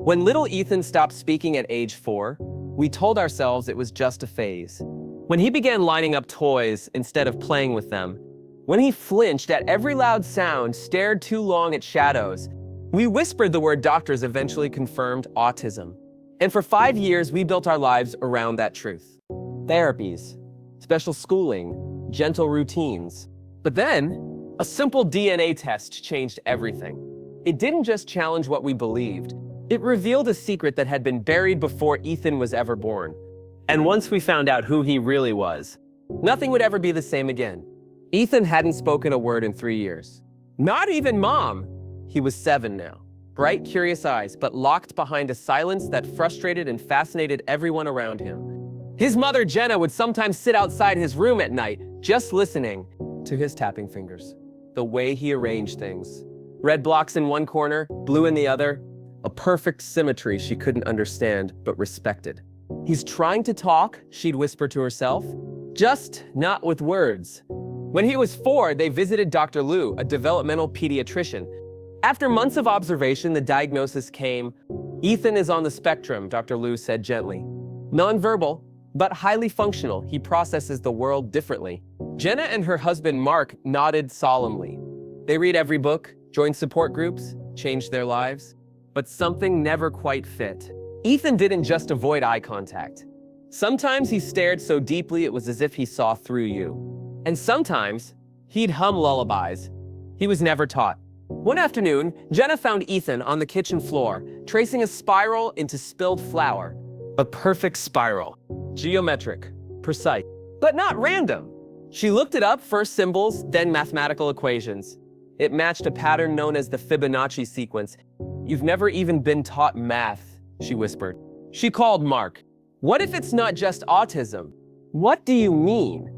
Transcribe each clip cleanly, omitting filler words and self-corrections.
When little Ethan stopped speaking at age 4, we told ourselves it was just a phase. When he began lining up toys instead of playing with them, when he flinched at every loud sound, stared too long at shadows, we whispered the word doctors eventually confirmed autism. And for 5 years, we built our lives around that truth. Therapies, special schooling, gentle routines. But then, a simple DNA test changed everything. It didn't just challenge what we believed. It revealed a secret that had been buried before Ethan was ever born. And once we found out who he really was, nothing would ever be the same again. Ethan hadn't spoken a word in 3 years. Not even Mom! He was 7 now. Bright, curious eyes, but locked behind a silence that frustrated and fascinated everyone around him. His mother, Jenna, would sometimes sit outside his room at night, just listening to his tapping fingers. The way he arranged things. Red blocks in one corner, blue in the other. A perfect symmetry she couldn't understand, but respected. He's trying to talk, she'd whisper to herself, just not with words. When he was 4, they visited Dr. Lou, a developmental pediatrician. After months of observation, the diagnosis came. Ethan is on the spectrum, Dr. Lou said gently. Nonverbal, but highly functional. He processes the world differently. Jenna and her husband, Mark, nodded solemnly. They read every book, joined support groups, changed their lives. But something never quite fit. Ethan didn't just avoid eye contact. Sometimes he stared so deeply it was as if he saw through you. And sometimes he'd hum lullabies. He was never taught. One afternoon, Jenna found Ethan on the kitchen floor, tracing a spiral into spilled flour. A perfect spiral. Geometric, precise, but not random. She looked it up, first symbols, then mathematical equations. It matched a pattern known as the Fibonacci sequence. You've never even been taught math, she whispered. She called Mark. What if it's not just autism? What do you mean?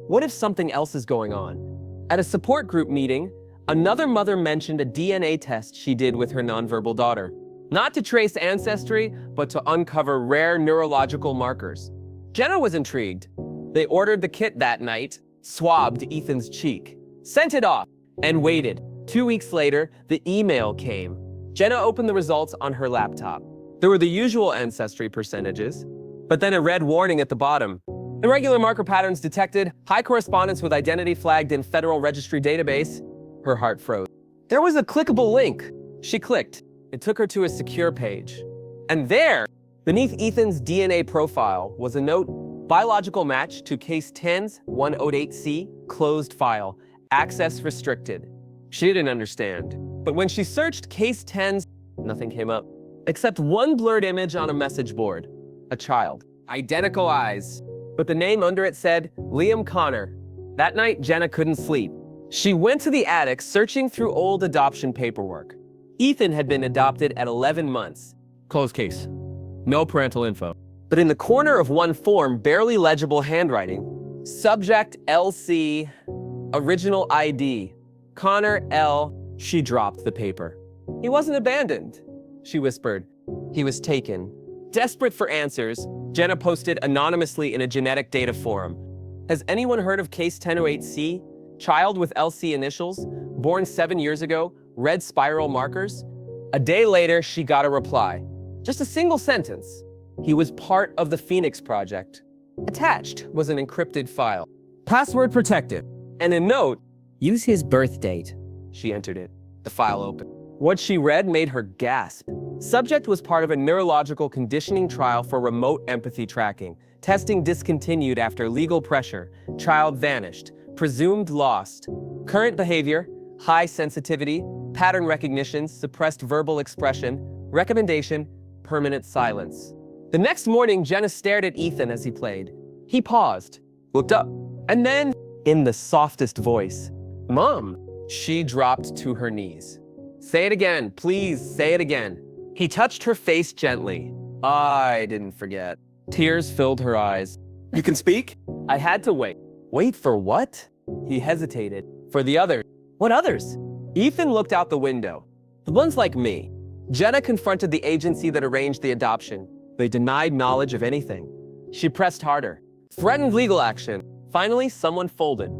What if something else is going on? At a support group meeting, another mother mentioned a DNA test she did with her nonverbal daughter. Not to trace ancestry, but to uncover rare neurological markers. Jenna was intrigued. They ordered the kit that night, swabbed Ethan's cheek, sent it off, and waited. 2 weeks later, the email came. Jenna opened the results on her laptop. There were the usual ancestry percentages, but then a red warning at the bottom. Irregular marker patterns detected, high correspondence with identity flagged in Federal Registry database. Her heart froze. There was a clickable link. She clicked. It took her to a secure page. And there, beneath Ethan's DNA profile, was a note, biological match to case 10's 108C, closed file, access restricted. She didn't understand. But when she searched case 10's, nothing came up, except one blurred image on a message board. A child. Identical eyes. But the name under it said, Liam Connor. That night, Jenna couldn't sleep. She went to the attic, searching through old adoption paperwork. Ethan had been adopted at 11 months. Closed case. No parental info. But in the corner of one form, barely legible handwriting, subject LC, original ID, Connor L. She dropped the paper. He wasn't abandoned, she whispered. He was taken. Desperate for answers, Jenna posted anonymously in a genetic data forum. Has anyone heard of case 1008C? Child with LC initials, born 7 years ago, red spiral markers? A day later, she got a reply. Just a single sentence. He was part of the Phoenix Project. Attached was an encrypted file. Password protected. And a note, use his birth date. She entered it. The file opened. What she read made her gasp. Subject was part of a neurological conditioning trial for remote empathy tracking. Testing discontinued after legal pressure. Child vanished. Presumed lost. Current behavior, high sensitivity, pattern recognition, suppressed verbal expression, recommendation, permanent silence. The next morning, Jenna stared at Ethan as he played. He paused, looked up, and then, in the softest voice, Mom. She dropped to her knees. Say it again, please say it again. He touched her face gently. I didn't forget. Tears filled her eyes. You can speak? I had to wait. Wait for what? He hesitated. For the others. What others? Ethan looked out the window. The ones like me. Jenna confronted the agency that arranged the adoption. They denied knowledge of anything. She pressed harder. Threatened legal action. Finally, someone folded.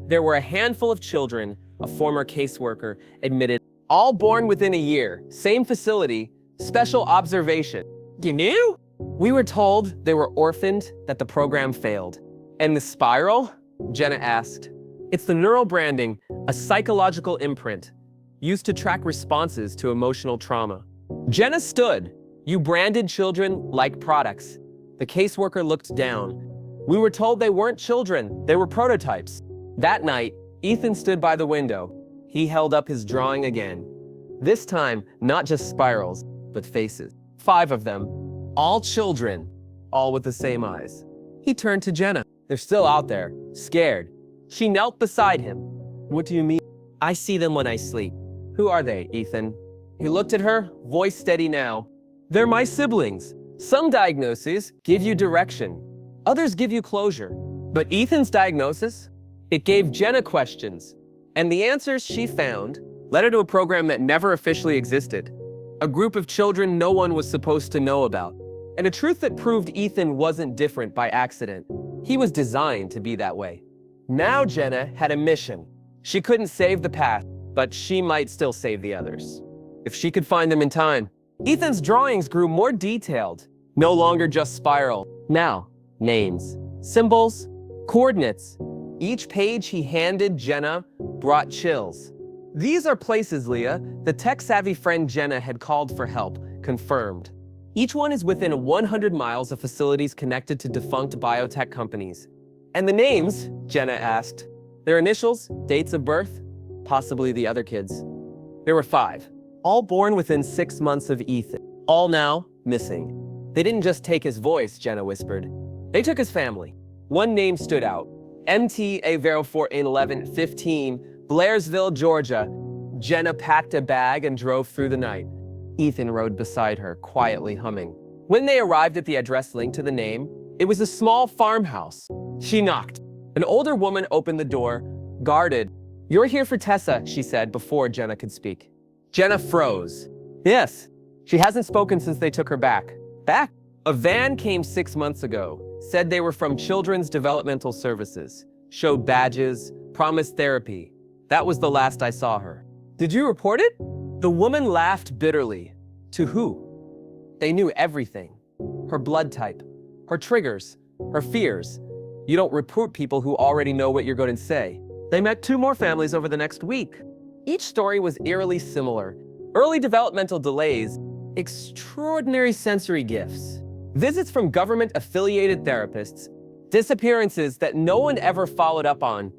There were a handful of children, a former caseworker admitted, all born within a year, same facility, Special observation. You knew? We were told they were orphaned, that the program failed. And the spiral? Jenna asked. It's the neural branding, a psychological imprint, used to track responses to emotional trauma. Jenna stood. You branded children like products. The caseworker looked down. We were told they weren't children, they were prototypes. That night, Ethan stood by the window. He held up his drawing again. This time, not just spirals, but faces. 5 of them, all children, all with the same eyes. He turned to Jenna. They're still out there, scared. She knelt beside him. What do you mean? I see them when I sleep. Who are they, Ethan? He looked at her, voice steady now. They're my siblings. Some diagnoses give you direction. Others give you closure. But Ethan's diagnosis? It gave Jenna questions. And the answers she found led her to a program that never officially existed. A group of children no one was supposed to know about. And a truth that proved Ethan wasn't different by accident. He was designed to be that way. Now Jenna had a mission. She couldn't save the past, but she might still save the others. If she could find them in time. Ethan's drawings grew more detailed, no longer just spiral. Now, names, symbols, coordinates. Each page he handed Jenna brought chills. These are places, Leah, the tech-savvy friend Jenna had called for help, confirmed. Each one is within 100 miles of facilities connected to defunct biotech companies. And the names, Jenna asked, their initials, dates of birth, possibly the other kids. There were 5, all born within 6 months of Ethan, all now missing. They didn't just take his voice, Jenna whispered. They took his family. One name stood out, MT Avero in 1115, Blairsville, Georgia. Jenna packed a bag and drove through the night. Ethan rode beside her, quietly humming. When they arrived at the address linked to the name, it was a small farmhouse. She knocked. An older woman opened the door, guarded. You're here for Tessa, she said before Jenna could speak. Jenna froze. Yes. She hasn't spoken since they took her back. Back? A van came 6 months ago, said they were from Children's Developmental Services, showed badges, promised therapy. That was the last I saw her. Did you report it? The woman laughed bitterly. To who? They knew everything. Her blood type, her triggers, her fears. You don't report people who already know what you're going to say. They met 2 more families over the next week. Each story was eerily similar. Early developmental delays, extraordinary sensory gifts, visits from government-affiliated therapists, disappearances that no one ever followed up on.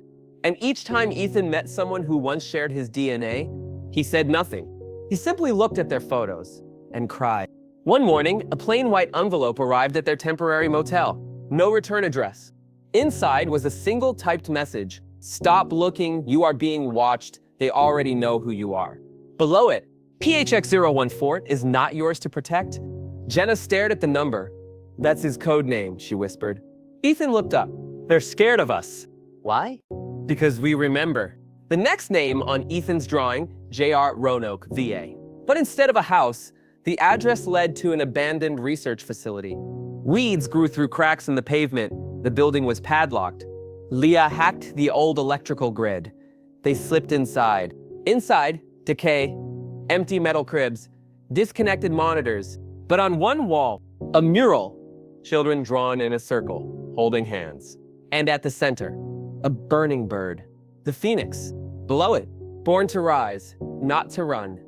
And each time Ethan met someone who once shared his DNA, he said nothing. He simply looked at their photos and cried. One morning, a plain white envelope arrived at their temporary motel. No return address. Inside was a single typed message. Stop looking, you are being watched. They already know who you are. Below it, PHX014 is not yours to protect. Jenna stared at the number. That's his code name, she whispered. Ethan looked up. They're scared of us. Why? Because we remember. The next name on Ethan's drawing, J.R. Roanoke, VA. But instead of a house, the address led to an abandoned research facility. Weeds grew through cracks in the pavement. The building was padlocked. Leah hacked the old electrical grid. They slipped inside. Inside, decay, empty metal cribs, disconnected monitors. But on one wall, a mural, children drawn in a circle, holding hands. And at the center, a burning bird, the phoenix. Below it, born to rise, not to run.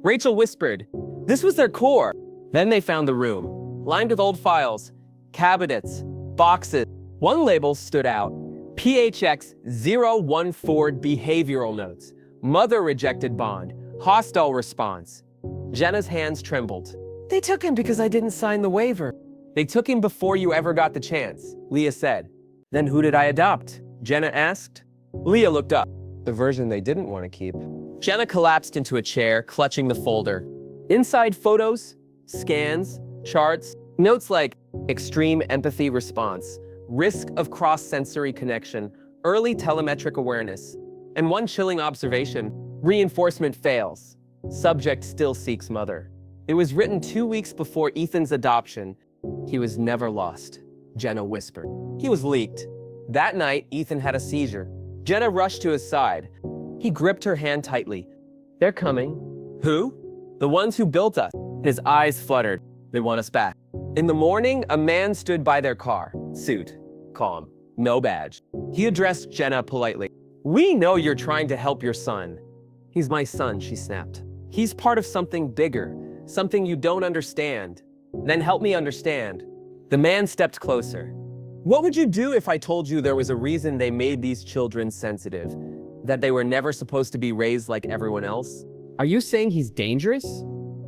Rachel whispered, this was their core. Then they found the room, lined with old files, cabinets, boxes. One label stood out, PHX014 behavioral notes, mother rejected bond, hostile response. Jenna's hands trembled. They took him because I didn't sign the waiver. They took him before you ever got the chance, Leah said. Then who did I adopt? Jenna asked. Leah looked up. The version they didn't want to keep. Jenna collapsed into a chair, clutching the folder. Inside photos, scans, charts, notes like extreme empathy response, risk of cross-sensory connection, early telemetric awareness, and one chilling observation, reinforcement fails. Subject still seeks mother. It was written 2 weeks before Ethan's adoption. He was never lost, Jenna whispered. He was leaked. That night, Ethan had a seizure. Jenna rushed to his side. He gripped her hand tightly. They're coming. Who? The ones who built us. His eyes fluttered. They want us back. In the morning, a man stood by their car. Suit. Calm. No badge. He addressed Jenna politely. We know you're trying to help your son. He's my son, she snapped. He's part of something bigger, something you don't understand. Then help me understand. The man stepped closer. What would you do if I told you there was a reason they made these children sensitive? That they were never supposed to be raised like everyone else? Are you saying he's dangerous?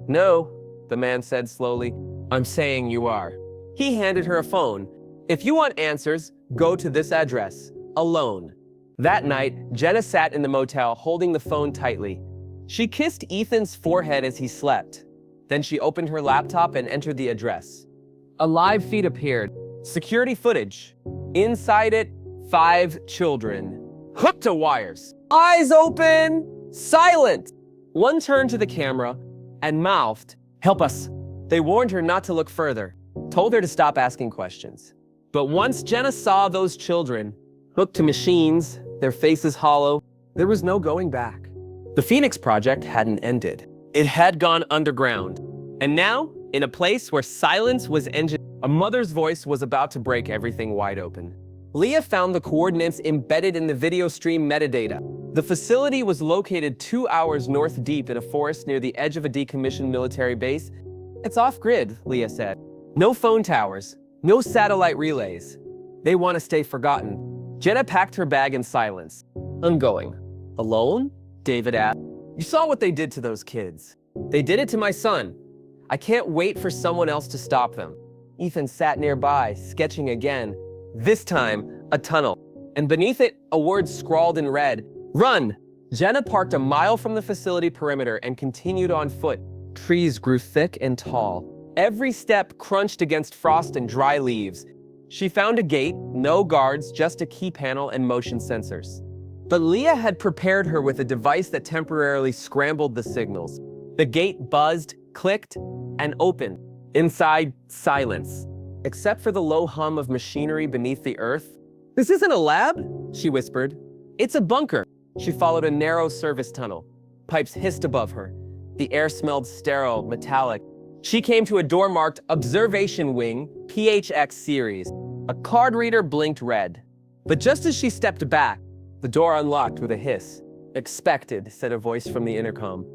No, the man said slowly. I'm saying you are. He handed her a phone. If you want answers, go to this address. Alone. That night, Jenna sat in the motel holding the phone tightly. She kissed Ethan's forehead as he slept. Then she opened her laptop and entered the address. A live feed appeared. Security footage. Inside it, 5 children. Hooked to wires. Eyes open, silent. One turned to the camera and mouthed, "Help us." They warned her not to look further, told her to stop asking questions. But once Jenna saw those children, hooked to machines, their faces hollow, there was no going back. The Phoenix Project hadn't ended. It had gone underground. And now, in a place where silence was engineered, a mother's voice was about to break everything wide open. Leah found the coordinates embedded in the video stream metadata. The facility was located 2 hours north deep in a forest near the edge of a decommissioned military base. It's off-grid, Leah said. No phone towers, no satellite relays. They want to stay forgotten. Jenna packed her bag in silence. I'm going. Alone? David asked. You saw what they did to those kids. They did it to my son. I can't wait for someone else to stop them. Ethan sat nearby, sketching again. This time, a tunnel. And beneath it, a word scrawled in red. Run! Jenna parked a mile from the facility perimeter and continued on foot. Trees grew thick and tall. Every step crunched against frost and dry leaves. She found a gate, no guards, just a key panel and motion sensors. But Leah had prepared her with a device that temporarily scrambled the signals. The gate buzzed, clicked, and opened. Inside, silence, except for the low hum of machinery beneath the earth. This isn't a lab, she whispered. It's a bunker. She followed a narrow service tunnel. Pipes hissed above her. The air smelled sterile, metallic. She came to a door marked Observation Wing, PHX Series. A card reader blinked red. But just as she stepped back, the door unlocked with a hiss. Expected, said a voice from the intercom.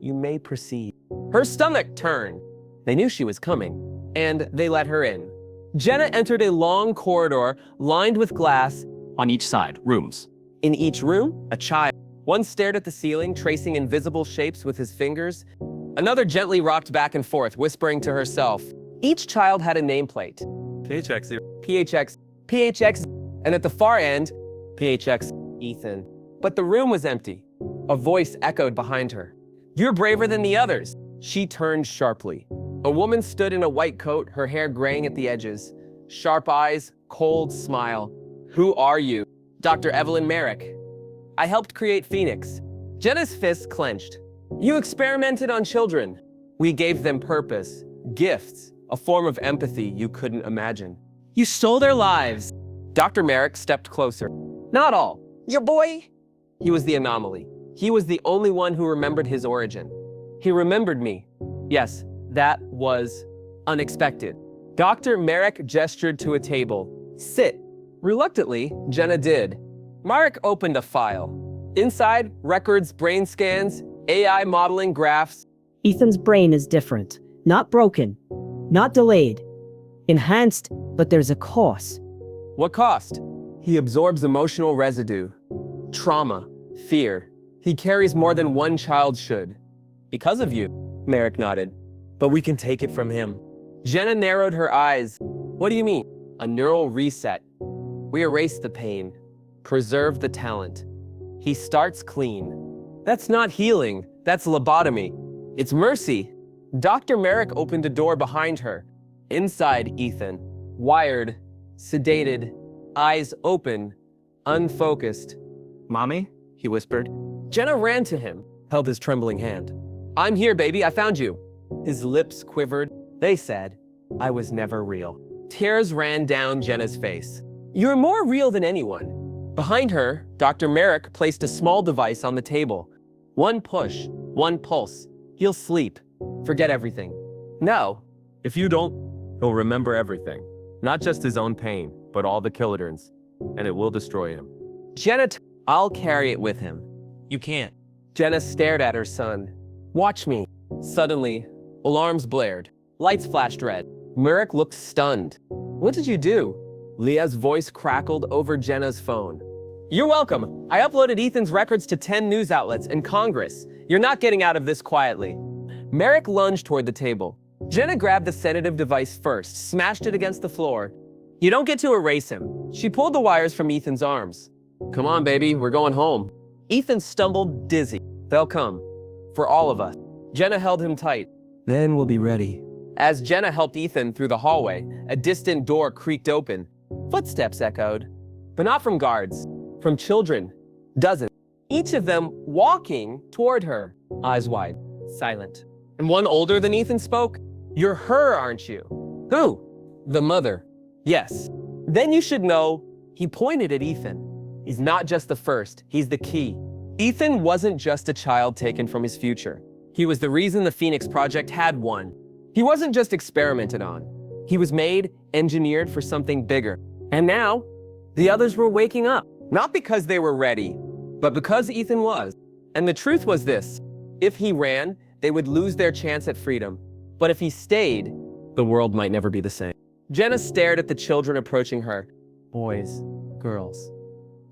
You may proceed. Her stomach turned. They knew she was coming, and they let her in. Jenna entered a long corridor lined with glass. On each side, rooms. In each room, a child. One stared at the ceiling, tracing invisible shapes with his fingers. Another gently rocked back and forth, whispering to herself. Each child had a nameplate. PHX, PHX, PHX, and at the far end, PHX, Ethan. But the room was empty. A voice echoed behind her. You're braver than the others. She turned sharply. A woman stood in a white coat, her hair graying at the edges. Sharp eyes, cold smile. Who are you? Dr. Evelyn Merrick. I helped create Phoenix. Jenna's fists clenched. You experimented on children. We gave them purpose, gifts, a form of empathy you couldn't imagine. You stole their lives. Dr. Merrick stepped closer. Not all. Your boy? He was the anomaly. He was the only one who remembered his origin. He remembered me. Yes, that was unexpected. Dr. Merrick gestured to a table. Sit. Reluctantly, Jenna did. Merrick opened a file. Inside, records, brain scans, AI modeling graphs. Ethan's brain is different. Not broken. Not delayed. Enhanced, but there's a cost. What cost? He absorbs emotional residue. Trauma. Fear. He carries more than one child should. Because of you, Merrick nodded. But we can take it from him. Jenna narrowed her eyes. What do you mean? A neural reset. We erase the pain. Preserve the talent. He starts clean. That's not healing. That's lobotomy. It's mercy. Dr. Merrick opened a door behind her. Inside, Ethan. Wired. Sedated. Eyes open. Unfocused. Mommy? He whispered. Jenna ran to him, held his trembling hand. I'm here, baby. I found you. His lips quivered. They said, I was never real. Tears ran down Jenna's face. You're more real than anyone. Behind her, Dr. Merrick placed a small device on the table. One push, one pulse. He'll sleep. Forget everything. No. If you don't, he'll remember everything. Not just his own pain, but all the kilograms. And it will destroy him. Jenna, I'll carry it with him. You can't. Jenna stared at her son. Watch me. Suddenly, alarms blared. Lights flashed red. Merrick looked stunned. What did you do? Leah's voice crackled over Jenna's phone. You're welcome. I uploaded Ethan's records to 10 news outlets and Congress. You're not getting out of this quietly. Merrick lunged toward the table. Jenna grabbed the sedative device first, smashed it against the floor. You don't get to erase him. She pulled the wires from Ethan's arms. Come on, baby, we're going home. Ethan stumbled, dizzy. They'll come. For all of us. Jenna held him tight. Then we'll be ready. As Jenna helped Ethan through the hallway, a distant door creaked open. Footsteps echoed. But not from guards. From children. Dozens. Each of them walking toward her. Eyes wide. Silent. And one older than Ethan spoke. You're her, aren't you? Who? The mother. Yes. Then you should know, he pointed at Ethan. He's not just the first, he's the key. Ethan wasn't just a child taken from his future. He was the reason the Phoenix Project had one. He wasn't just experimented on. He was made, engineered for something bigger. And now, the others were waking up. Not because they were ready, but because Ethan was. And the truth was this. If he ran, they would lose their chance at freedom. But if he stayed, the world might never be the same. Jenna stared at the children approaching her. Boys, girls,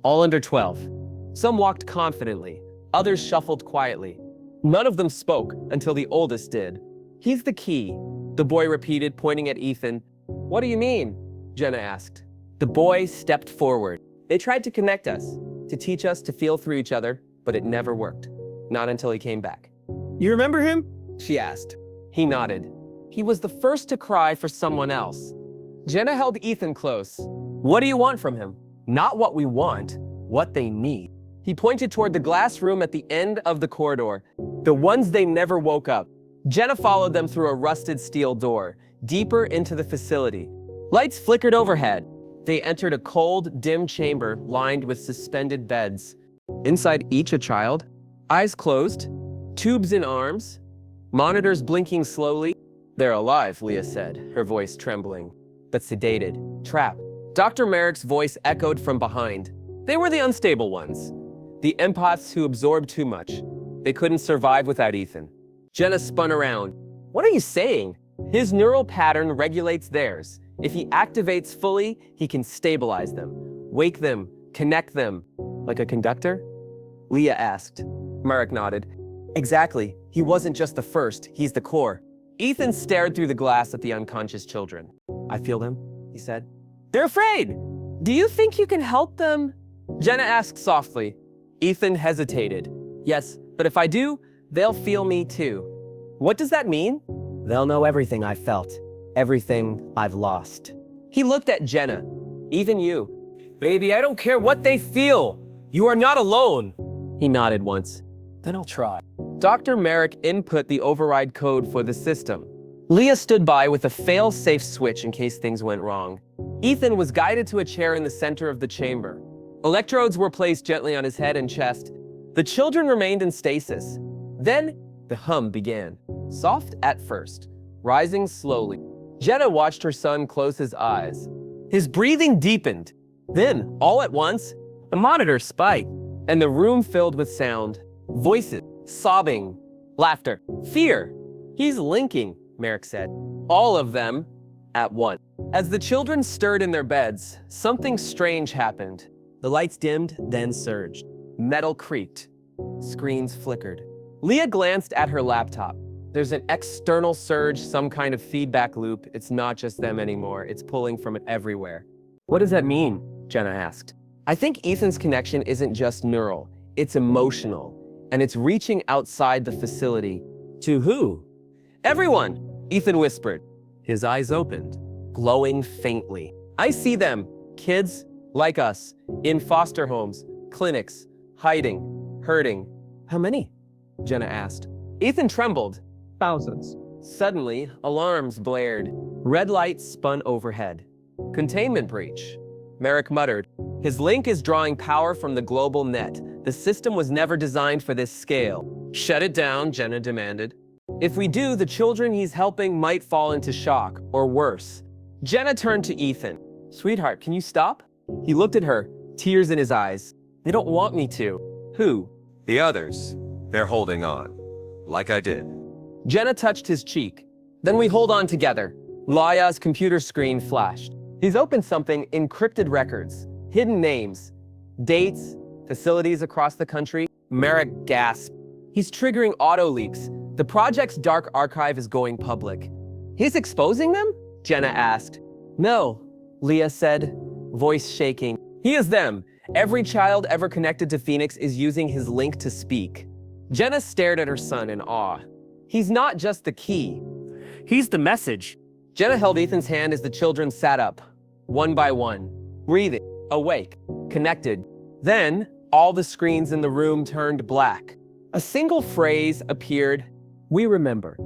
all under 12. Some walked confidently, others shuffled quietly. None of them spoke until the oldest did. He's the key, the boy repeated, pointing at Ethan. What do you mean? Jenna asked. The boy stepped forward. They tried to connect us, to teach us to feel through each other, but it never worked. Not until he came back. You remember him? She asked. He nodded. He was the first to cry for someone else. Jenna held Ethan close. What do you want from him? Not what we want, what they need. He pointed toward the glass room at the end of the corridor, the ones they never woke up. Jenna followed them through a rusted steel door, deeper into the facility. Lights flickered overhead. They entered a cold, dim chamber lined with suspended beds. Inside each a child, eyes closed, tubes in arms, monitors blinking slowly. They're alive, Leah said, her voice trembling, but sedated, trapped. Dr. Merrick's voice echoed from behind. They were the unstable ones, the empaths who absorbed too much. They couldn't survive without Ethan. Jenna spun around. What are you saying? His neural pattern regulates theirs. If he activates fully, he can stabilize them, wake them, connect them. Like a conductor? Leah asked. Merrick nodded. Exactly. He wasn't just the first, he's the core. Ethan stared through the glass at the unconscious children. I feel them, he said. They're afraid. Do you think you can help them? Jenna asked softly. Ethan hesitated. Yes, but if I do, they'll feel me too. What does that mean? They'll know everything I've felt, everything I've lost. He looked at Jenna. Even you. Baby, I don't care what they feel. You are not alone. He nodded once. Then I'll try. Dr. Merrick input the override code for the system. Leah stood by with a fail-safe switch in case things went wrong. Ethan was guided to a chair in the center of the chamber. Electrodes were placed gently on his head and chest. The children remained in stasis. Then, the hum began. Soft at first, rising slowly. Jenna watched her son close his eyes. His breathing deepened. Then, all at once, the monitor spiked, and the room filled with sound. Voices, sobbing, laughter, fear. He's linking, Merrick said. All of them at once. As the children stirred in their beds, something strange happened. The lights dimmed, then surged. Metal creaked. Screens flickered. Leah glanced at her laptop. There's an external surge, some kind of feedback loop. It's not just them anymore. It's pulling from it everywhere. What does that mean? Jenna asked. I think Ethan's connection isn't just neural. It's emotional. And it's reaching outside the facility. To who? Everyone, Ethan whispered. His eyes opened, glowing faintly. I see them, kids like us, in foster homes, clinics, hiding, hurting. How many? Jenna asked. Ethan trembled. Thousands. Suddenly, alarms blared. Red lights spun overhead. Containment breach. Merrick muttered. His link is drawing power from the global net. The system was never designed for this scale. Shut it down, Jenna demanded. If we do, the children he's helping might fall into shock, or worse. Jenna turned to Ethan. Sweetheart, can you stop? He looked at her, tears in his eyes. They don't want me to. Who? The others. They're holding on. Like I did. Jenna touched his cheek. Then we hold on together. Laya's computer screen flashed. He's opened something, encrypted records, hidden names, dates, facilities across the country. Merrick gasped. He's triggering auto leaks. The project's dark archive is going public. He's exposing them? Jenna asked. No, Leah said, voice shaking. He is them. Every child ever connected to Phoenix is using his link to speak. Jenna stared at her son in awe. He's not just the key. He's the message. Jenna held Ethan's hand as the children sat up, one by one, breathing, awake, connected. Then, all the screens in the room turned black. A single phrase appeared, "We remember."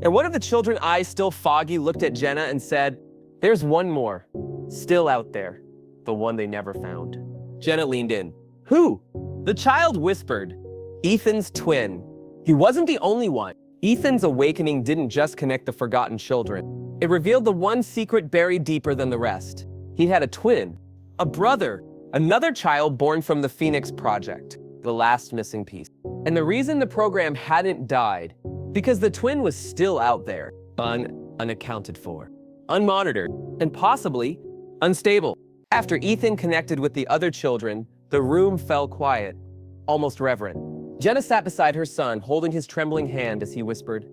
And one of the children's eyes, still foggy, looked at Jenna and said, "There's one more, still out there, the one they never found." Jenna leaned in. Who? The child whispered, Ethan's twin. He wasn't the only one. Ethan's awakening didn't just connect the forgotten children. It revealed the one secret buried deeper than the rest. He had a twin, a brother, another child born from the Phoenix Project, the last missing piece. And the reason the program hadn't died, because the twin was still out there, unaccounted for, unmonitored, and possibly unstable. After Ethan connected with the other children, the room fell quiet, almost reverent. Jenna sat beside her son, holding his trembling hand as he whispered,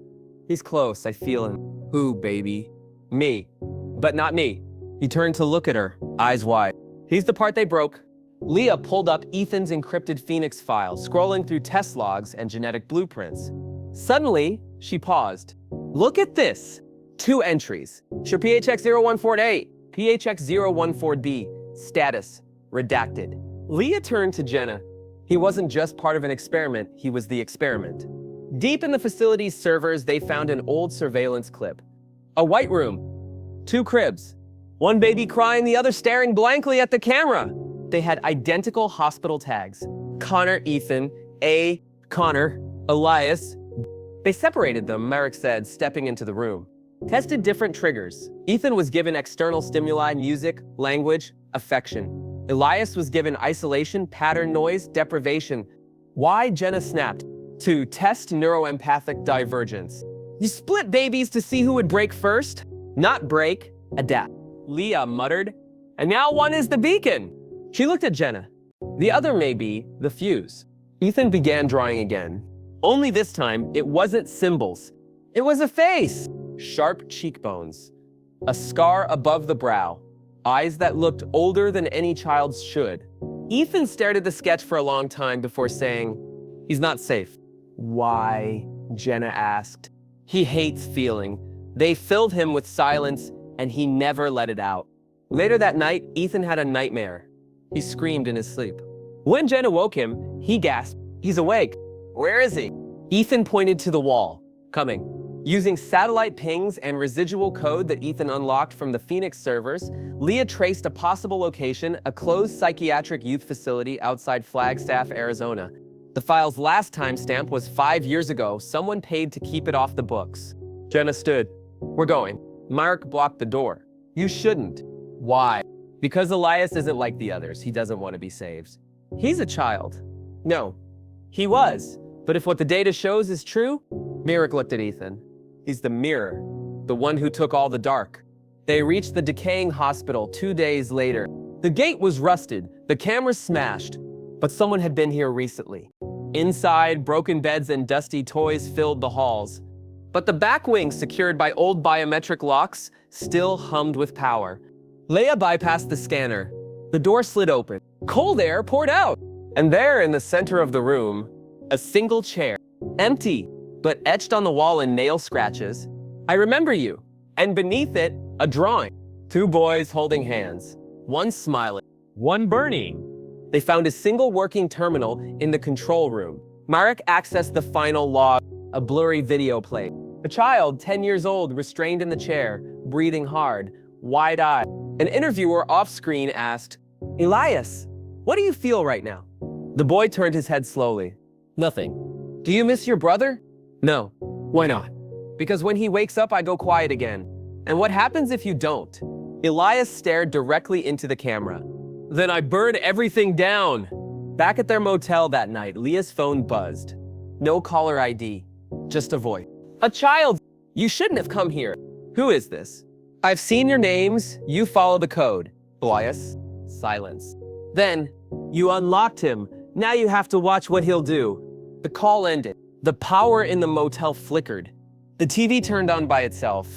"He's close, I feel him." Who, baby? Me. But not me. He turned to look at her, eyes wide. He's the part they broke. Leah pulled up Ethan's encrypted Phoenix file, scrolling through test logs and genetic blueprints. Suddenly, she paused. Look at this. 2 entries. Sure, PHX-0148, PHX-014B, status, redacted. Leah turned to Jenna. He wasn't just part of an experiment, he was the experiment. Deep in the facility's servers, they found an old surveillance clip. A white room, 2 cribs, one baby crying, the other staring blankly at the camera. They had identical hospital tags. Connor, Ethan, A, Connor, Elias. They separated them, Merrick said, stepping into the room. Tested different triggers. Ethan was given external stimuli, music, language, affection. Elias was given isolation, pattern, noise, deprivation. Why? Jenna snapped. To test neuroempathic divergence. You split babies to see who would break first? Not break, adapt. Leah muttered. And now one is the beacon. She looked at Jenna. The other may be the fuse. Ethan began drawing again. Only this time, it wasn't symbols. It was a face. Sharp cheekbones. A scar above the brow. Eyes that looked older than any child's should. Ethan stared at the sketch for a long time before saying, "He's not safe." Why? Jenna asked. He hates feeling. They filled him with silence, and he never let it out. Later that night, Ethan had a nightmare. He screamed in his sleep. When Jenna woke him, he gasped, "He's awake." Where is he? Ethan pointed to the wall. Coming. Using satellite pings and residual code that Ethan unlocked from the Phoenix servers, Leah traced a possible location, a closed psychiatric youth facility outside Flagstaff, Arizona. The file's last timestamp was 5 years ago. Someone paid to keep it off the books. Jenna stood. We're going. Mark blocked the door. You shouldn't. Why? Because Elias isn't like the others. He doesn't want to be saved. He's a child. No. He was. But if what the data shows is true, Merrick looked at Ethan. He's the mirror, the one who took all the dark. They reached the decaying hospital 2 days later. The gate was rusted, the cameras smashed, but someone had been here recently. Inside, broken beds and dusty toys filled the halls. But the back wing, secured by old biometric locks, still hummed with power. Leia bypassed the scanner. The door slid open. Cold air poured out. And there, in the center of the room, a single chair, empty, but etched on the wall in nail scratches. I remember you. And beneath it, a drawing. 2 boys holding hands. One smiling, one burning. They found a single working terminal in the control room. Marek accessed the final log, a blurry video played. A child, 10 years old, restrained in the chair, breathing hard, wide-eyed. An interviewer off-screen asked, Elias, what do you feel right now? The boy turned his head slowly. Nothing. Do you miss your brother? No. Why not? Because when he wakes up, I go quiet again. And what happens if you don't? Elias stared directly into the camera. Then I burn everything down. Back at their motel that night, Leah's phone buzzed. No caller ID, just a voice. A child! You shouldn't have come here. Who is this? I've seen your names. You follow the code. Elias. Silence. Then, you unlocked him. Now you have to watch what he'll do. The call ended. The power in the motel flickered. The TV turned on by itself.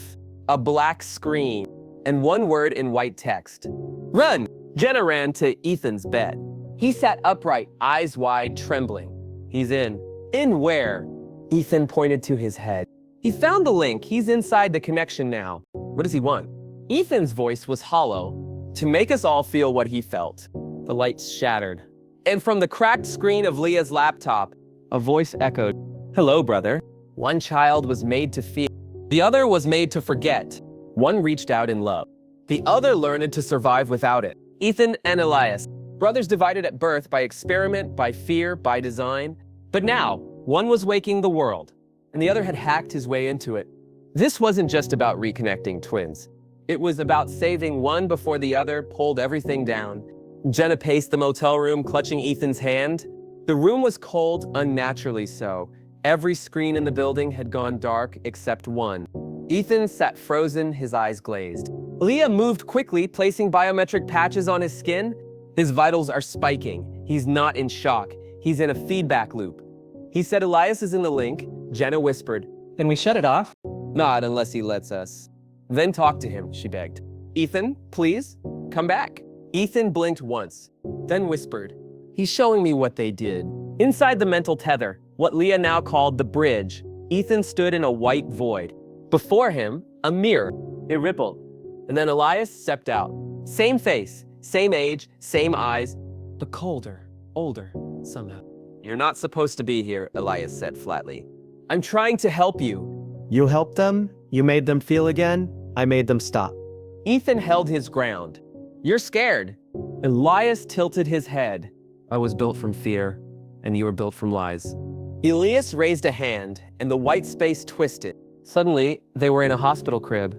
A black screen. And one word in white text. Run! Jenna ran to Ethan's bed. He sat upright, eyes wide, trembling. He's in. In where? Ethan pointed to his head. He found the link. He's inside the connection now. What does he want? Ethan's voice was hollow, to make us all feel what he felt. The lights shattered. And from the cracked screen of Leah's laptop, a voice echoed, "Hello, brother." One child was made to feel. The other was made to forget. One reached out in love. The other learned to survive without it. Ethan and Elias, brothers divided at birth by experiment, by fear, by design. But now, one was waking the world, and the other had hacked his way into it. This wasn't just about reconnecting twins. It was about saving one before the other pulled everything down. Jenna paced the motel room, clutching Ethan's hand. The room was cold, unnaturally so. Every screen in the building had gone dark except one. Ethan sat frozen, his eyes glazed. Leah moved quickly, placing biometric patches on his skin. His vitals are spiking. He's not in shock. He's in a feedback loop. He said Elias is in the link. Jenna whispered, Can we shut it off? "Not unless he lets us." "Then talk to him," she begged. "Ethan, please, come back." Ethan blinked once, then whispered, "He's showing me what they did." Inside the mental tether, what Leah now called the bridge, Ethan stood in a white void. Before him, a mirror. It rippled. And then Elias stepped out. Same face, same age, same eyes, but colder, older, somehow. "You're not supposed to be here," Elias said flatly. "I'm trying to help you." You helped them? You made them feel again? I made them stop. Ethan held his ground. "You're scared." Elias tilted his head. "I was built from fear, and you were built from lies." Elias raised a hand, and the white space twisted. Suddenly, they were in a hospital crib.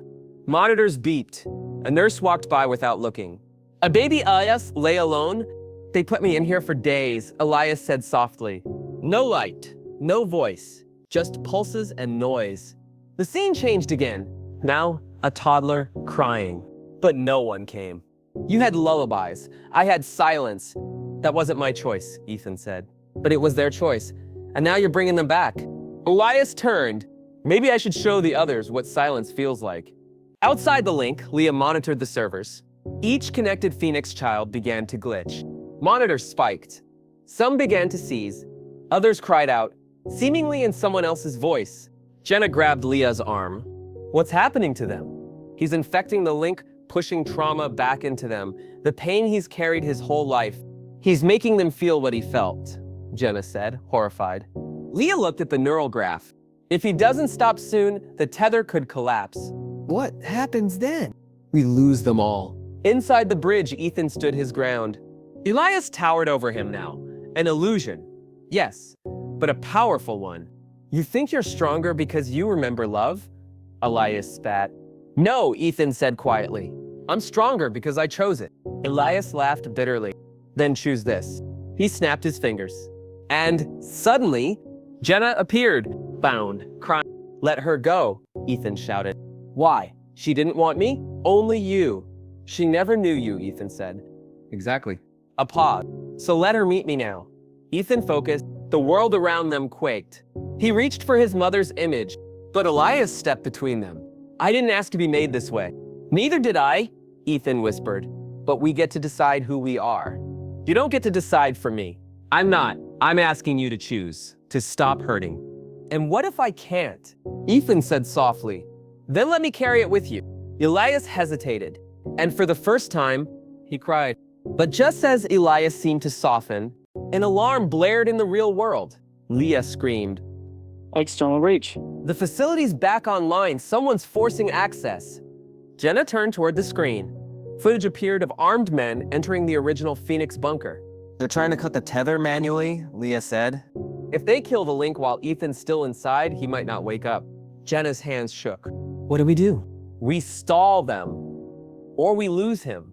Monitors beeped. A nurse walked by without looking. "A baby Elias lay alone? They put me in here for days," Elias said softly. No light, no voice, just pulses and noise. The scene changed again. Now, a toddler crying. But no one came. "You had lullabies. I had silence." "That wasn't my choice," Ethan said. "But it was their choice. And now you're bringing them back." Elias turned. "Maybe I should show the others what silence feels like." Outside the link, Leah monitored the servers. Each connected Phoenix child began to glitch. Monitors spiked. Some began to seize. Others cried out, seemingly in someone else's voice. Jenna grabbed Leah's arm. "What's happening to them?" "He's infecting the link, pushing trauma back into them. The pain he's carried his whole life. He's making them feel what he felt," Jenna said, horrified. Leah looked at the neural graph. "If he doesn't stop soon, the tether could collapse." What happens then? "We lose them all." Inside the bridge, Ethan stood his ground. Elias towered over him now. An illusion. Yes, but a powerful one. "You think you're stronger because you remember love?" Elias spat. "No," Ethan said quietly. "I'm stronger because I chose it." Elias laughed bitterly. "Then choose this." He snapped his fingers. And suddenly, Jenna appeared, bound, crying. "Let her go," Ethan shouted. "Why? She didn't want me? Only you." "She never knew you," Ethan said. "Exactly." A pause. "So let her meet me now." Ethan focused. The world around them quaked. He reached for his mother's image, but Elias stepped between them. "I didn't ask to be made this way." "Neither did I," Ethan whispered. "But we get to decide who we are." "You don't get to decide for me." "I'm not. I'm asking you to choose, to stop hurting." "And what if I can't?" Ethan said softly. "Then let me carry it with you." Elias hesitated, and for the first time, he cried. But just as Elias seemed to soften, an alarm blared in the real world. Leah screamed. External reach. "The facility's back online. Someone's forcing access." Jenna turned toward the screen. Footage appeared of armed men entering the original Phoenix bunker. They're trying to cut the tether manually, Leah said. If they kill the link while Ethan's still inside, he might not wake up. Jenna's hands shook. What do we do? We stall them, or we lose him,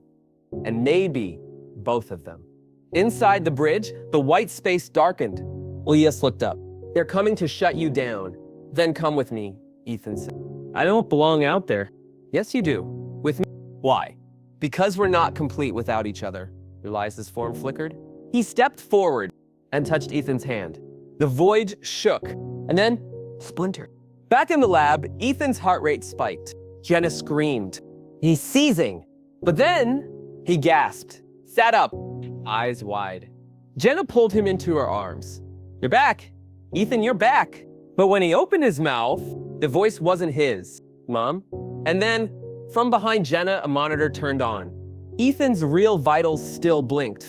and maybe both of them. Inside the bridge, the white space darkened. Elias looked up. They're coming to shut you down. Then come with me, Ethan said. I don't belong out there. Yes, you do. With me. Why? Because we're not complete without each other. Elias's form flickered. He stepped forward and touched Ethan's hand. The void shook, and then splintered. Back in the lab, Ethan's heart rate spiked. Jenna screamed. He's seizing. But then he gasped, sat up, eyes wide. Jenna pulled him into her arms. You're back. Ethan, you're back. But when he opened his mouth, the voice wasn't his. Mom? And then, from behind Jenna, a monitor turned on. Ethan's real vitals still blinked.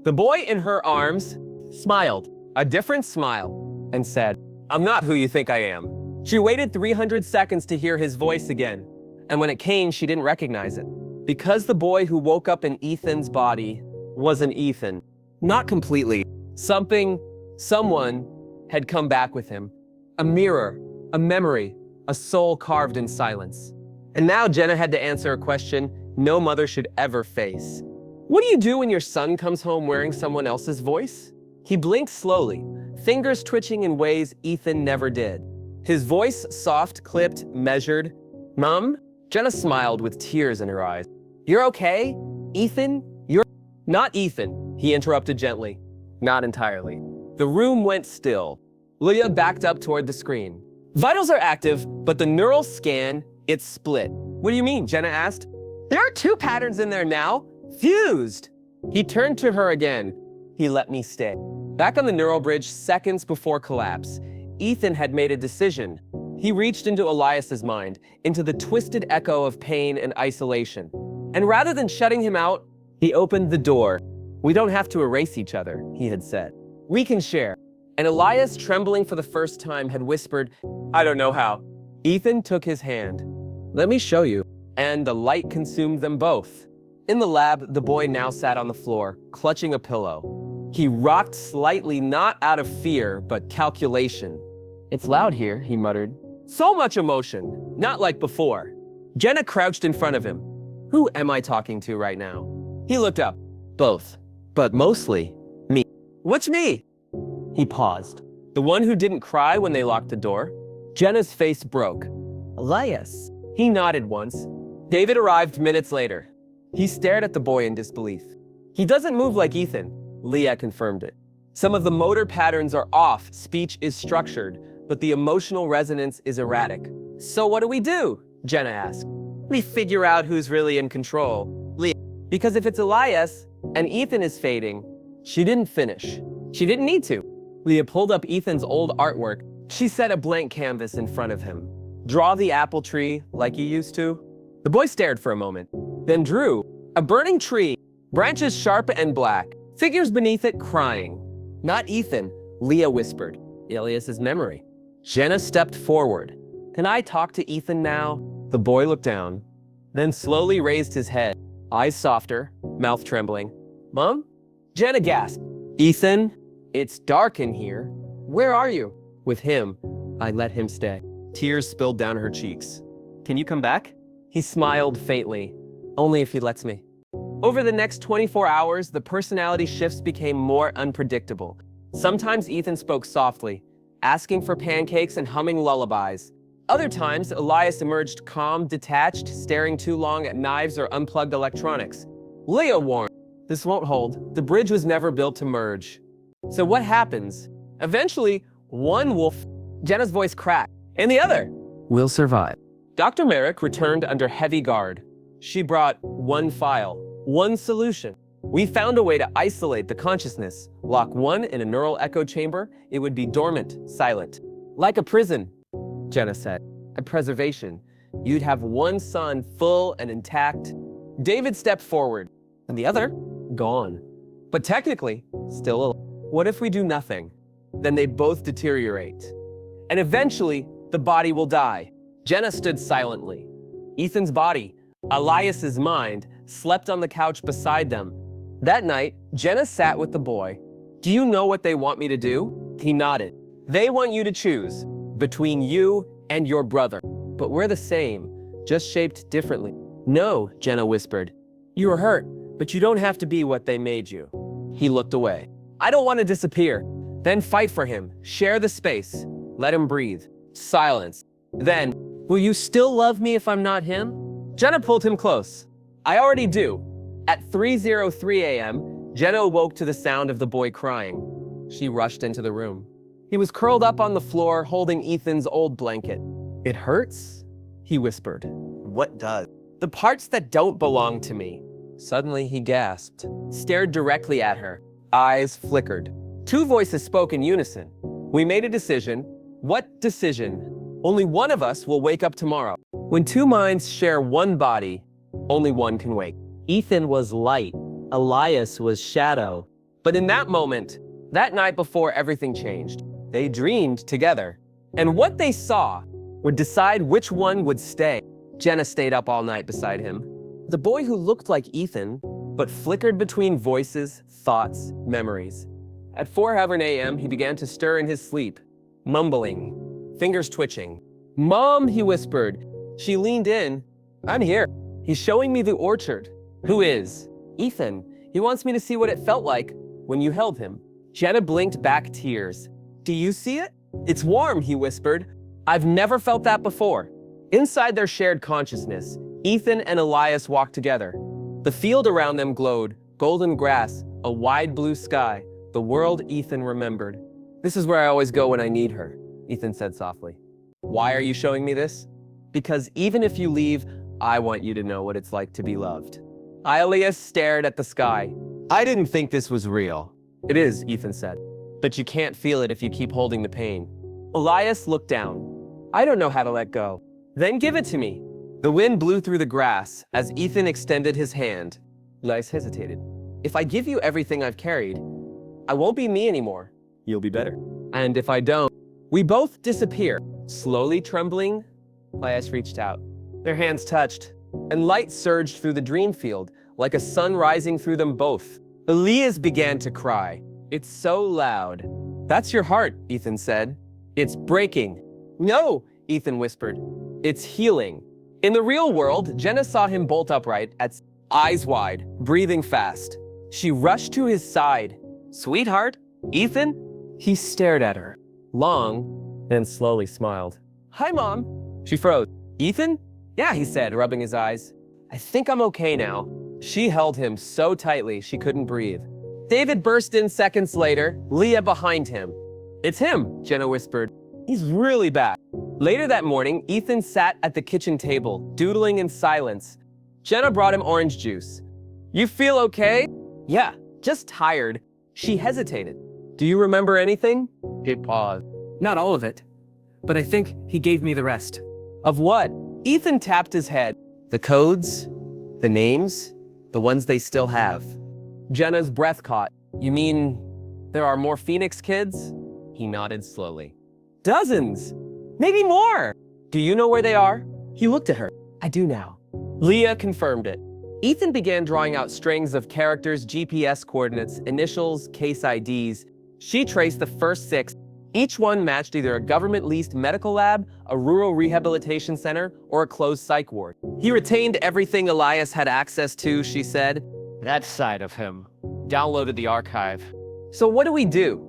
The boy in her arms smiled, a different smile, and said, I'm not who you think I am. She waited 300 seconds to hear his voice again, and when it came, she didn't recognize it. Because the boy who woke up in Ethan's body wasn't Ethan. Not completely. Someone had come back with him. A mirror, a memory, a soul carved in silence. And now Jenna had to answer a question no mother should ever face. What do you do when your son comes home wearing someone else's voice? He blinked slowly, fingers twitching in ways Ethan never did. His voice soft, clipped, measured. Mom? Jenna smiled with tears in her eyes. You're okay? Ethan? You're not Ethan, he interrupted gently. Not entirely. The room went still. Leah backed up toward the screen. Vitals are active, but the neural scan, it's split. What do you mean? Jenna asked. There are 2 patterns in there now. Fused. He turned to her again. He let me stay. Back on the neural bridge seconds before collapse, Ethan had made a decision. He reached into Elias's mind, into the twisted echo of pain and isolation. And rather than shutting him out, he opened the door. We don't have to erase each other, he had said. We can share. And Elias, trembling for the first time, had whispered, I don't know how. Ethan took his hand. Let me show you. And the light consumed them both. In the lab, the boy now sat on the floor, clutching a pillow. He rocked slightly, not out of fear, but calculation. It's loud here, he muttered. So much emotion, not like before. Jenna crouched in front of him. Who am I talking to right now? He looked up. Both, but mostly me. What's me? He paused. The one who didn't cry when they locked the door? Jenna's face broke. Elias. He nodded once. David arrived minutes later. He stared at the boy in disbelief. He doesn't move like Ethan. Leah confirmed it. Some of the motor patterns are off, speech is structured, but the emotional resonance is erratic. So what do? Jenna asked. We figure out who's really in control. Leah. Because if it's Elias and Ethan is fading, she didn't finish. She didn't need to. Leah pulled up Ethan's old artwork. She set a blank canvas in front of him. Draw the apple tree like you used to. The boy stared for a moment, then drew a burning tree, branches sharp and black, figures beneath it crying. Not Ethan, Leah whispered. Elias's memory. Jenna stepped forward. Can I talk to Ethan now? The boy looked down, then slowly raised his head, eyes softer, mouth trembling. Mom? Jenna gasped. Ethan, it's dark in here. Where are you? With him, I let him stay. Tears spilled down her cheeks. Can you come back? He smiled faintly. Only if he lets me. Over the next 24 hours, the personality shifts became more unpredictable. Sometimes Ethan spoke softly, asking for pancakes and humming lullabies. Other times, Elias emerged calm, detached, staring too long at knives or unplugged electronics. Leah warned, this won't hold. The bridge was never built to merge. So what happens? Eventually, one will Jenna's voice cracked, and the other will survive. Dr. Merrick returned under heavy guard. She brought one file, one solution. We found a way to isolate the consciousness. Lock one in a neural echo chamber, it would be dormant, silent. Like a prison, Jenna said. A preservation. You'd have one son full and intact. David stepped forward, and the other, gone. But technically, still alive. What if we do nothing? Then they both deteriorate. And eventually, the body will die. Jenna stood silently. Ethan's body, Elias's mind, slept on the couch beside them. That night, Jenna sat with the boy. Do you know what they want me to do? He nodded. They want you to choose between you and your brother. But we're the same, just shaped differently. No, Jenna whispered. You were hurt, but you don't have to be what they made you. He looked away. I don't want to disappear. Then fight for him. Share the space. Let him breathe. Silence. Then, will you still love me if I'm not him? Jenna pulled him close. I already do. At 3:03 a.m., Jenna awoke to the sound of the boy crying. She rushed into the room. He was curled up on the floor, holding Ethan's old blanket. It hurts? He whispered. What does? The parts that don't belong to me. Suddenly he gasped, stared directly at her. Eyes flickered. Two voices spoke in unison. We made a decision. What decision? Only one of us will wake up tomorrow. When two minds share one body, only one can wake. Ethan was light. Elias was shadow. But in that moment, that night before everything changed, they dreamed together. And what they saw would decide which one would stay. Jenna stayed up all night beside him. The boy who looked like Ethan, but flickered between voices, thoughts, memories. At 4:00 a.m., he began to stir in his sleep, mumbling, fingers twitching. Mom, he whispered. She leaned in. I'm here. He's showing me the orchard. Who is? Ethan. He wants me to see what it felt like when you held him. Jenna blinked back tears. Do you see it? It's warm, he whispered. I've never felt that before. Inside their shared consciousness, Ethan and Elias walked together. The field around them glowed, golden grass, a wide blue sky, the world Ethan remembered. This is where I always go when I need her, Ethan said softly. Why are you showing me this? Because even if you leave, I want you to know what it's like to be loved. Elias stared at the sky. I didn't think this was real. It is, Ethan said. But you can't feel it if you keep holding the pain. Elias looked down. I don't know how to let go. Then give it to me. The wind blew through the grass as Ethan extended his hand. Elias hesitated. If I give you everything I've carried, I won't be me anymore. You'll be better. And if I don't, we both disappear. Slowly trembling, Elias reached out. Their hands touched, and light surged through the dream field, like a sun rising through them both. Elias began to cry. It's so loud. That's your heart, Ethan said. It's breaking. No, Ethan whispered. It's healing. In the real world, Jenna saw him bolt upright, eyes wide, breathing fast. She rushed to his side. Sweetheart? Ethan? He stared at her, long, then slowly smiled. Hi, Mom. She froze. Ethan? Yeah, he said, rubbing his eyes. I think I'm okay now. She held him so tightly she couldn't breathe. David burst in seconds later, Leah behind him. It's him, Jenna whispered. He's really bad. Later that morning, Ethan sat at the kitchen table, doodling in silence. Jenna brought him orange juice. You feel okay? Yeah, just tired. She hesitated. Do you remember anything? He paused. Not all of it, but I think he gave me the rest. Of what? Ethan tapped his head. The codes? The names? The ones they still have. Jenna's breath caught. You mean there are more Phoenix kids? He nodded slowly. Dozens! Maybe more! Do you know where they are? He looked at her. I do now. Leah confirmed it. Ethan began drawing out strings of characters, GPS coordinates, initials, case IDs. She traced the first 6. Each one matched either a government-leased medical lab, a rural rehabilitation center, or a closed psych ward. He retained everything Elias had access to, she said. That side of him. Downloaded the archive. So what do we do?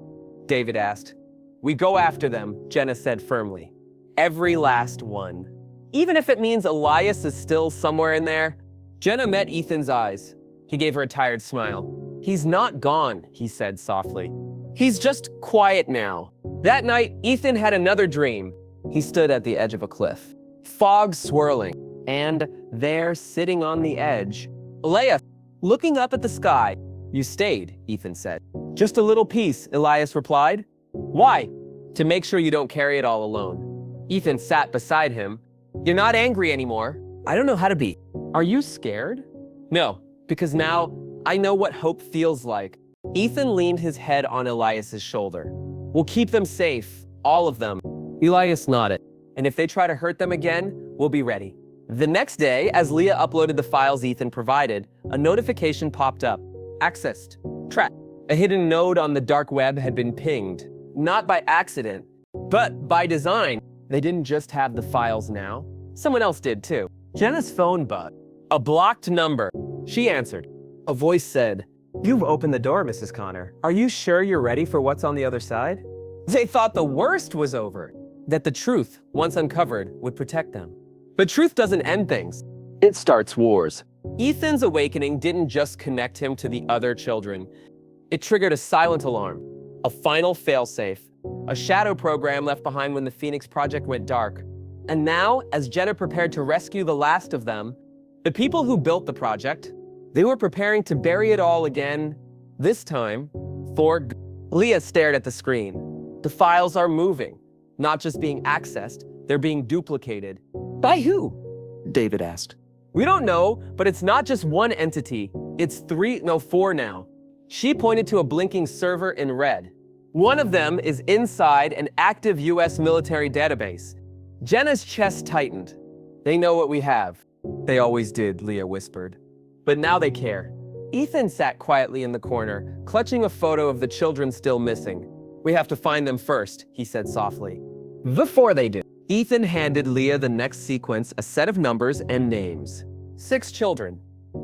David asked. We go after them, Jenna said firmly. Every last one. Even if it means Elias is still somewhere in there. Jenna met Ethan's eyes. He gave her a tired smile. He's not gone, he said softly. He's just quiet now. That night, Ethan had another dream. He stood at the edge of a cliff. Fog swirling. And there, sitting on the edge, Elias, looking up at the sky. You stayed, Ethan said. Just a little piece, Elias replied. Why? To make sure you don't carry it all alone. Ethan sat beside him. You're not angry anymore. I don't know how to be. Are you scared? No, because now I know what hope feels like. Ethan leaned his head on Elias's shoulder. We'll keep them safe, all of them. Elias nodded. And if they try to hurt them again, we'll be ready. The next day, as Leah uploaded the files Ethan provided, a notification popped up. Accessed. Track. A hidden node on the dark web had been pinged. Not by accident, but by design. They didn't just have the files now. Someone else did too. Jenna's phone buzzed. A blocked number. She answered. A voice said, "You've opened the door, Mrs. Connor. Are you sure you're ready for what's on the other side?" They thought the worst was over, that the truth, once uncovered, would protect them. But truth doesn't end things. It starts wars. Ethan's awakening didn't just connect him to the other children. It triggered a silent alarm, a final failsafe, a shadow program left behind when the Phoenix Project went dark. And now, as Jenna prepared to rescue the last of them, the people who built the project, they were preparing to bury it all again, this time, for Leah stared at the screen. The files are moving, not just being accessed, they're being duplicated. By who? David asked. We don't know, but it's not just one entity. It's four now. She pointed to a blinking server in red. One of them is inside an active US military database. Jenna's chest tightened. They know what we have. They always did, Leah whispered. But now they care. Ethan sat quietly in the corner, clutching a photo of the children still missing. We have to find them first, he said softly. Before they do. Ethan handed Leah the next sequence, a set of numbers and names. 6 children,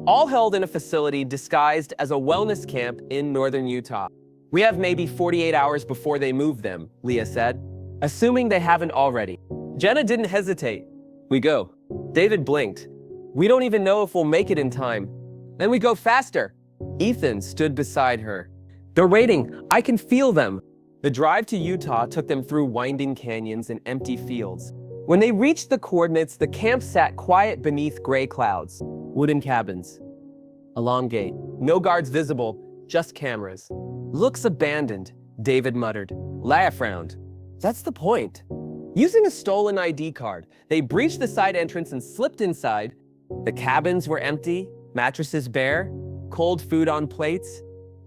all held in a facility disguised as a wellness camp in northern Utah. We have maybe 48 hours before they move them, Leah said, assuming they haven't already. Jenna didn't hesitate. We go. David blinked. We don't even know if we'll make it in time. Then we go faster. Ethan stood beside her. They're waiting. I can feel them. The drive to Utah took them through winding canyons and empty fields. When they reached the coordinates, the camp sat quiet beneath gray clouds. Wooden cabins. A long gate. No guards visible, just cameras. Looks abandoned, David muttered. Leah frowned. That's the point. Using a stolen ID card, they breached the side entrance and slipped inside. The cabins were empty, mattresses bare, cold food on plates.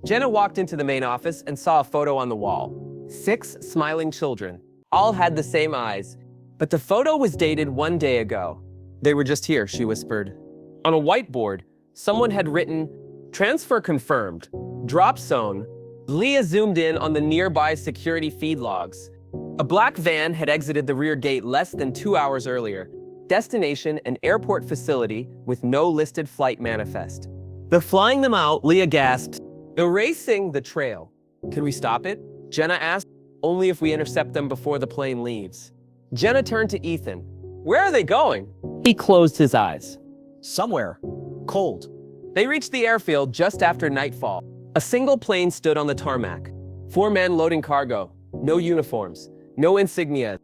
Jenna walked into the main office and saw a photo on the wall. 6 smiling children. All had the same eyes, but the photo was dated 1 day ago. They were just here, she whispered. On a whiteboard, someone had written, "Transfer confirmed, drop zone." Leah zoomed in on the nearby security feed logs. A black van had exited the rear gate less than 2 hours earlier. Destination, an airport facility with no listed flight manifest. They're flying them out, Leah gasped, erasing the trail. Can we stop it? Jenna asked. Only if we intercept them before the plane leaves. Jenna turned to Ethan. Where are they going? He closed his eyes. Somewhere. Cold. They reached the airfield just after nightfall. A single plane stood on the tarmac. 4 men loading cargo. No uniforms. No insignia.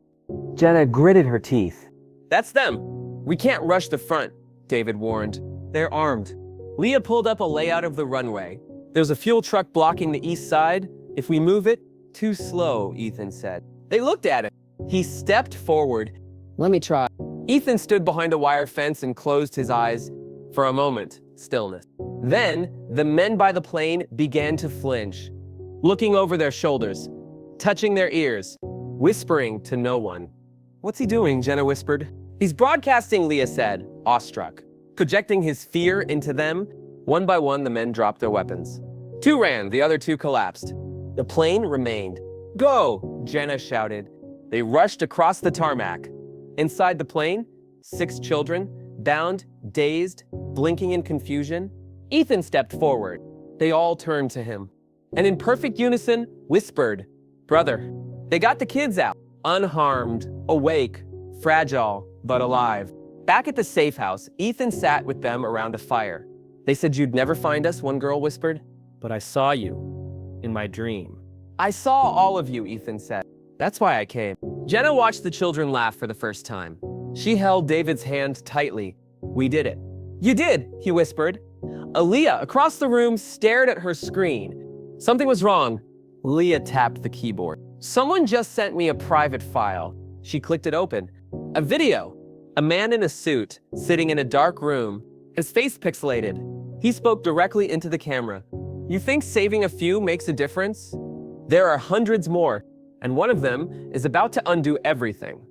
Jenna gritted her teeth. That's them. We can't rush the front, David warned. They're armed. Leah pulled up a layout of the runway. There's a fuel truck blocking the east side. If we move it, too slow, Ethan said. They looked at him. He stepped forward. Let me try. Ethan stood behind a wire fence and closed his eyes. For a moment, stillness. Then, the men by the plane began to flinch, looking over their shoulders, touching their ears, whispering to no one. What's he doing? Jenna whispered. He's broadcasting, Leah said, awestruck. Projecting his fear into them. One by one, the men dropped their weapons. 2 ran, the other 2 collapsed. The plane remained. Go, Jenna shouted. They rushed across the tarmac. Inside the plane, 6 children, bound, dazed, blinking in confusion. Ethan stepped forward. They all turned to him, and in perfect unison, whispered, Brother. They got the kids out, unharmed, awake, fragile, but alive. Back at the safe house, Ethan sat with them around a fire. They said you'd never find us, one girl whispered. But I saw you. In my dream. I saw all of you, Ethan said. That's why I came. Jenna watched the children laugh for the first time. She held David's hand tightly. We did it. You did, he whispered. Aaliyah, across the room, stared at her screen. Something was wrong. Leah tapped the keyboard. Someone just sent me a private file. She clicked it open. A video. A man in a suit, sitting in a dark room, his face pixelated. He spoke directly into the camera. You think saving a few makes a difference? There are hundreds more, and one of them is about to undo everything.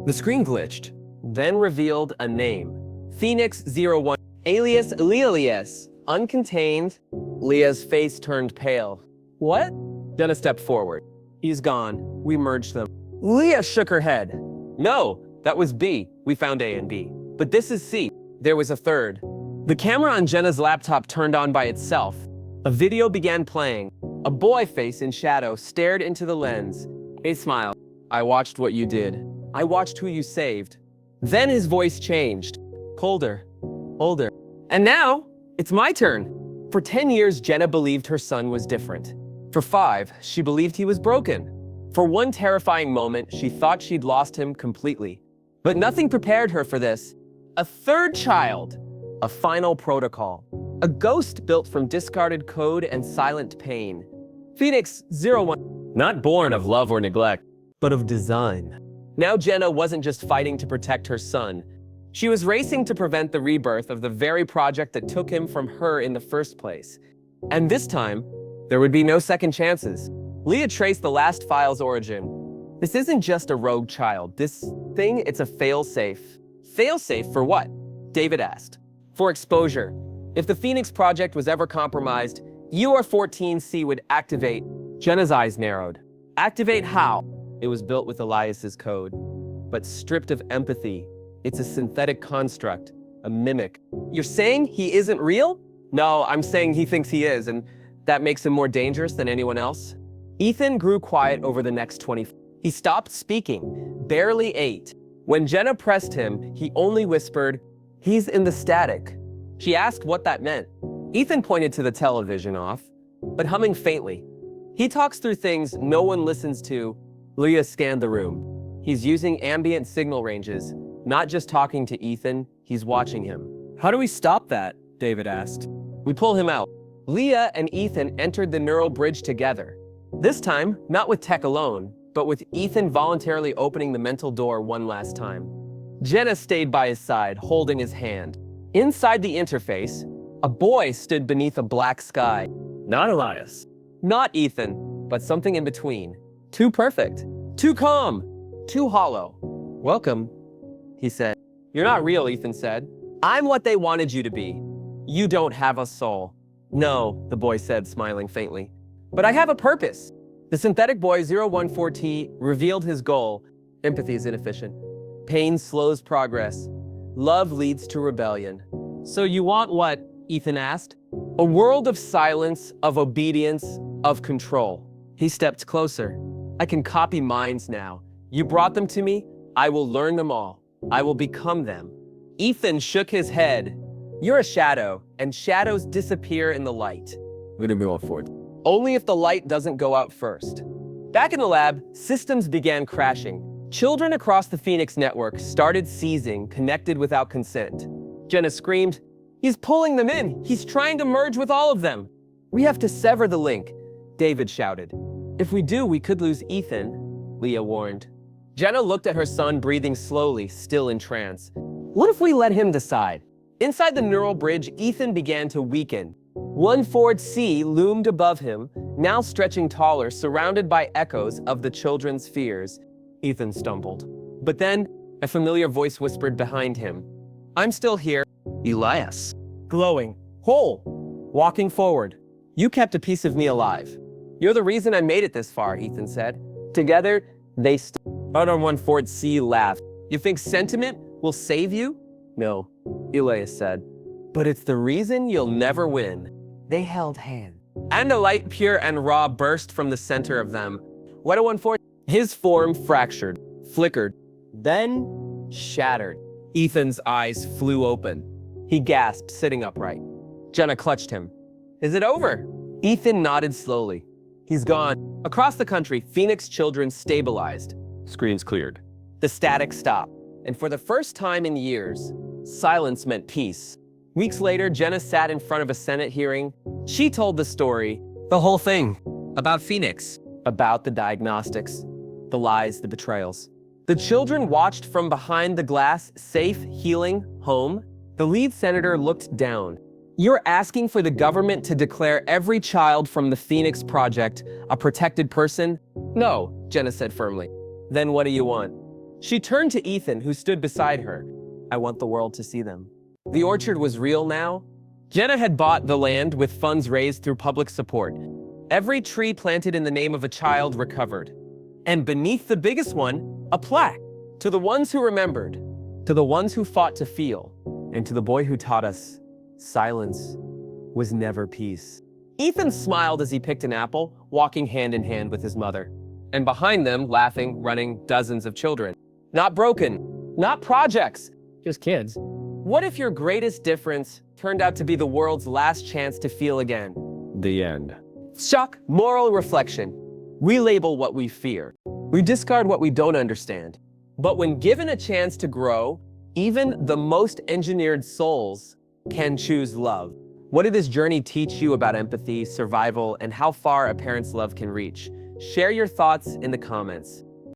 The screen glitched, then revealed a name. Phoenix01, alias Lealias, uncontained. Leah's face turned pale. What? Jenna stepped forward. He's gone. We merged them. Leah shook her head. No, that was B. We found A and B. But this is C. There was a third. The camera on Jenna's laptop turned on by itself. A video began playing. A boy face in shadow stared into the lens. A smile. I watched what you did. I watched who you saved. Then his voice changed. Colder. Older. And now, it's my turn. For 10 years, Jenna believed her son was different. For 5, she believed he was broken. For one terrifying moment, she thought she'd lost him completely. But nothing prepared her for this. A third child. A final protocol. A ghost built from discarded code and silent pain. Phoenix 01. Not born of love or neglect, but of design. Now Jenna wasn't just fighting to protect her son. She was racing to prevent the rebirth of the very project that took him from her in the first place. And this time, there would be no second chances. Leah traced the last file's origin. This isn't just a rogue child. This thing, it's a fail-safe. Fail-safe for what? David asked. For exposure. If the Phoenix project was ever compromised, UR-14C would activate. Jenna's eyes narrowed. Activate how? It was built with Elias's code, but stripped of empathy. It's a synthetic construct, a mimic. You're saying he isn't real? No, I'm saying he thinks he is, and that makes him more dangerous than anyone else. Ethan grew quiet over the next 20. He stopped speaking, barely ate. When Jenna pressed him, he only whispered, "He's in the static." She asked what that meant. Ethan pointed to the television off, but humming faintly. He talks through things no one listens to. Leah scanned the room. He's using ambient signal ranges, not just talking to Ethan, he's watching him. How do we stop that? David asked. We pull him out. Leah and Ethan entered the neural bridge together. This time, not with tech alone, but with Ethan voluntarily opening the mental door one last time. Jenna stayed by his side, holding his hand. Inside the interface, a boy stood beneath a black sky. Not Elias. Not Ethan, but something in between. Too perfect. Too calm. Too hollow. Welcome, he said. You're not real, Ethan said. I'm what they wanted you to be. You don't have a soul. No, the boy said, smiling faintly. But I have a purpose. The synthetic boy 014T revealed his goal. Empathy is inefficient. Pain slows progress. Love leads to rebellion. So you want what? Ethan asked. A world of silence, of obedience, of control. He stepped closer. I can copy minds now. You brought them to me. I will learn them all. I will become them. Ethan shook his head. You're a shadow, and shadows disappear in the light. We're gonna move forward. Only if the light doesn't go out first. Back in the lab, systems began crashing. Children across the Phoenix network started seizing, connected without consent. Jenna screamed, "He's pulling them in! He's trying to merge with all of them!" "We have to sever the link," David shouted. "If we do, we could lose Ethan," Leah warned. Jenna looked at her son, breathing slowly, still in trance. What if we let him decide? Inside the neural bridge, Ethan began to weaken. One Ford C loomed above him, now stretching taller, surrounded by echoes of the children's fears. Ethan stumbled. But then, a familiar voice whispered behind him. "I'm still here." Elias. Glowing. Whole. Walking forward. "You kept a piece of me alive. You're the reason I made it this far," Ethan said. Together, they stood. Other One Ford C laughed. "You think sentiment will save you?" "No," Elias said. "But it's the reason you'll never win." They held hands. And a light pure and raw burst from the center of them. What a 1/4. His form fractured, flickered, then shattered. Ethan's eyes flew open. He gasped, sitting upright. Jenna clutched him. "Is it over?" Ethan nodded slowly. "He's gone." Across the country, Phoenix children stabilized. Screens cleared. The static stopped. And for the first time in years, silence meant peace. Weeks later, Jenna sat in front of a Senate hearing. She told the story, the whole thing, about Phoenix, about the diagnostics, the lies, the betrayals. The children watched from behind the glass, safe, healing, home. The lead senator looked down. "You're asking for the government to declare every child from the Phoenix Project a protected person?" "No," Jenna said firmly. "Then what do you want?" She turned to Ethan, who stood beside her. "I want the world to see them." The orchard was real now. Jenna had bought the land with funds raised through public support. Every tree planted in the name of a child recovered. And beneath the biggest one, a plaque. To the ones who remembered, to the ones who fought to feel, and to the boy who taught us, silence was never peace. Ethan smiled as he picked an apple, walking hand in hand with his mother. And behind them, laughing, running dozens of children. Not broken, not projects, Just kids. what if your greatest difference turned out to be the world's last chance to feel again? The end. Shock, moral reflection. We label what we fear. We discard what we don't understand. But when given a chance to grow, even the most engineered souls can choose love. What did this journey teach you about empathy, survival, and how far a parent's love can reach? Share your thoughts in the comments.